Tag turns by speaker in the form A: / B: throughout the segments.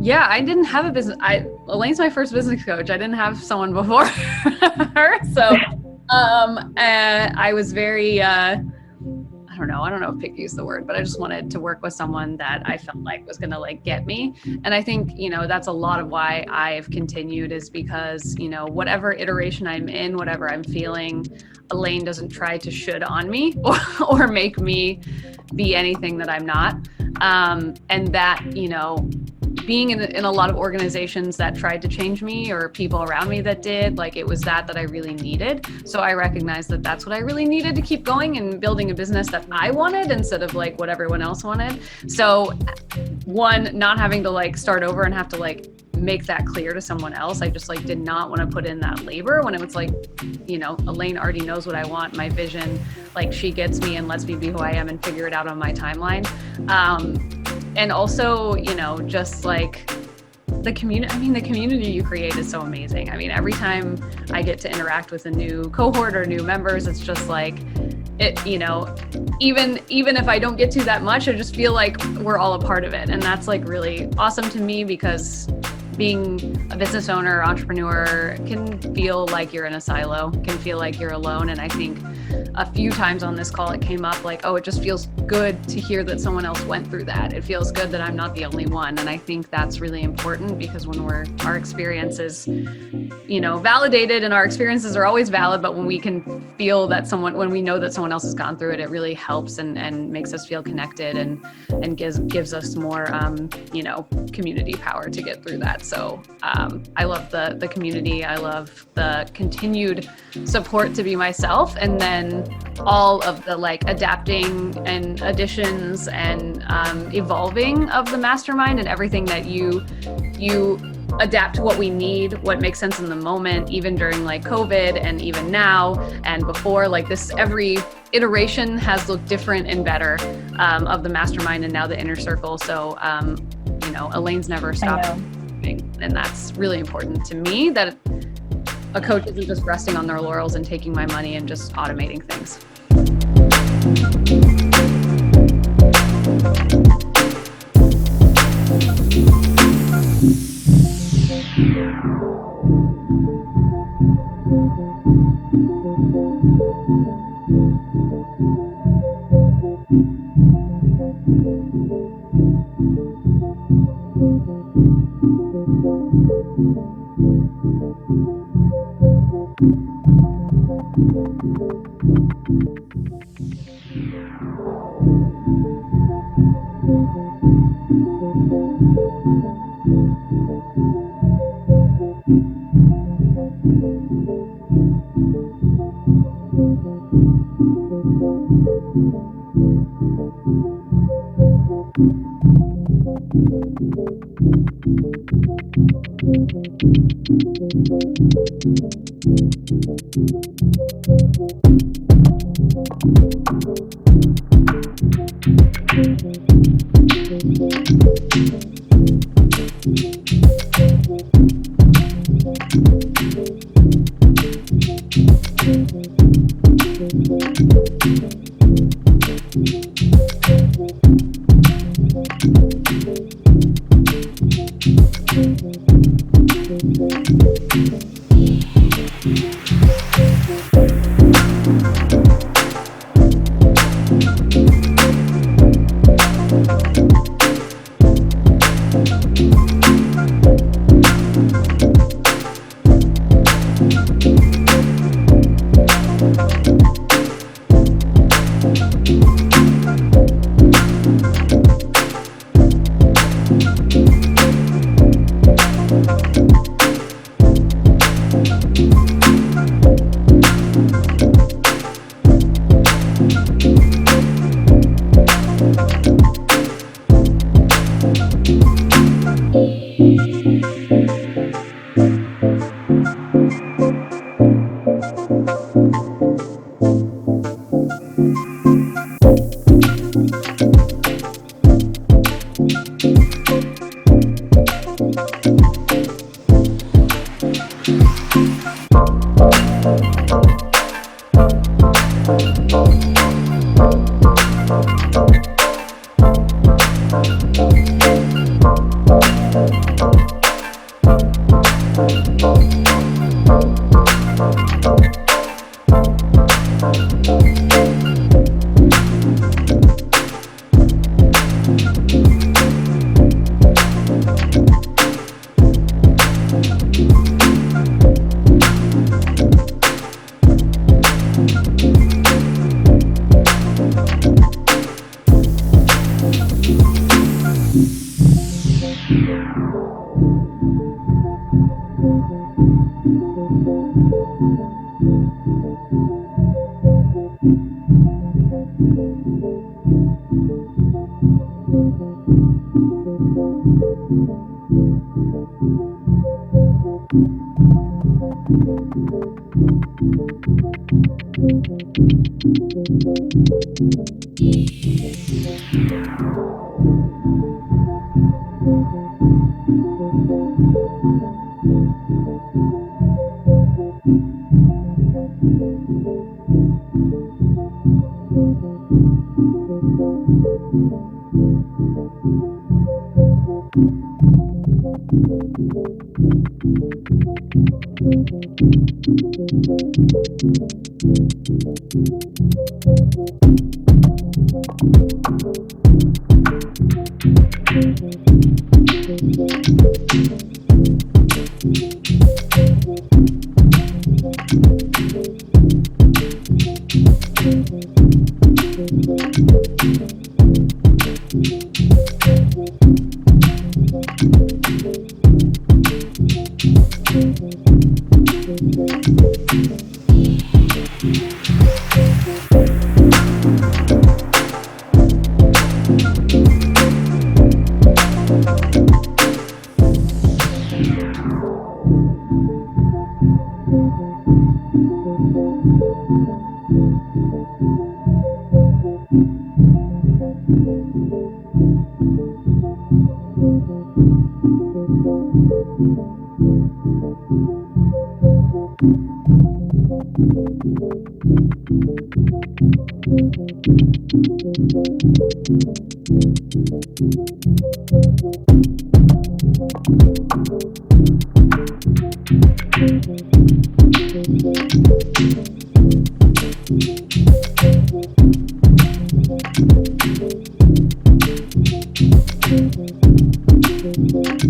A: Yeah, I didn't have a business. Elaine's my first business coach. I didn't have someone before her. So I was very, I don't know if picky is the word, but I just wanted to work with someone that I felt like was going to like get me. And I think, that's a lot of why I've continued, is because, whatever iteration I'm in, whatever I'm feeling, Elaine doesn't try to should on me or make me be anything that I'm not. And that, being in a lot of organizations that tried to change me, or people around me that did, like, it was that I really needed. So I recognized that that's what I really needed to keep going and building a business that I wanted instead of like what everyone else wanted. So one, not having to like start over and have to like make that clear to someone else. I just like did not want to put in that labor when it was like, Elaine already knows what I want, my vision, like she gets me and lets me be who I am and figure it out on my timeline. And also, just like the community, the community you create is so amazing. I mean, every time I get to interact with a new cohort or new members, it's just like, even if I don't get to that much, I just feel like we're all a part of it. And that's like really awesome to me, because being a business owner or entrepreneur can feel like you're in a silo, can feel like you're alone. And I think a few times on this call, it came up like, oh, it just feels good to hear that someone else went through that. It feels good that I'm not the only one. And I think that's really important, because when our experience is, validated, and our experiences are always valid, but when we can feel that when we know that someone else has gone through it, it really helps and makes us feel connected and gives us more, community power to get through that. So I love the community. I love the continued support to be myself, and then all of the like adapting and additions and evolving of the mastermind, and everything that you adapt to what we need, what makes sense in the moment, even during like COVID and even now and before. Like this, every iteration has looked different and better of the mastermind and now the inner circle. So Elaine's never stopped, and that's really important to me, that a coach isn't just resting on their laurels and taking my money and just automating things.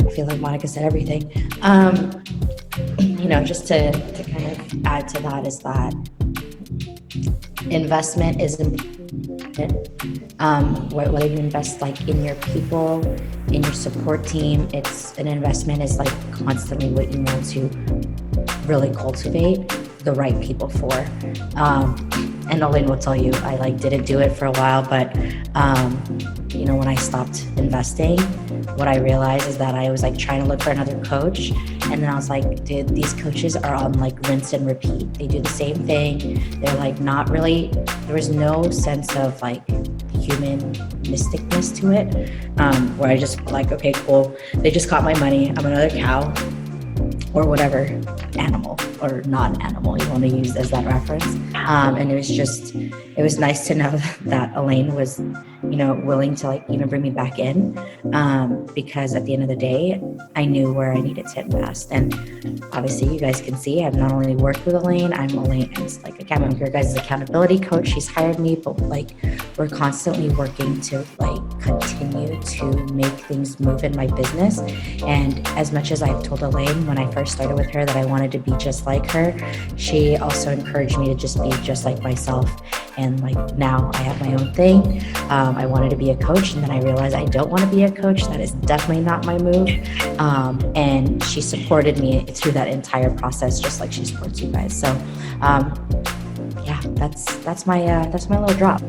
B: I feel like Monica said everything. Just to kind of add to that is that investment is important. Whether you invest like in your people, in your support team, it's an investment is like constantly what you want to really cultivate the right people for. And Elaine will tell you, I didn't do it for a while, but when I stopped investing, what I realized is that I was trying to look for another coach. And then I was like, dude, these coaches are on rinse and repeat. They do the same thing. They're not really, there was no sense of human mysticness to it, where I just felt okay, cool. They just got my money. I'm another cow or whatever animal or non-animal you want to use as that reference. And it was nice to know that Elaine was, willing to even bring me back in, because at the end of the day, I knew where I needed to invest. And obviously you guys can see I've not only worked with Elaine, I'm your guys' accountability coach. She's hired me, but we're constantly working to continue to make things move in my business. And as much as I've told Elaine when I first started with her that I wanted to be just like her, she also encouraged me to just be just like myself. And now I have my own thing. I wanted to be a coach, and then I realized I don't want to be a coach. That is definitely not my move. And she supported me through that entire process, just like she supports you guys. So, that's my little drop.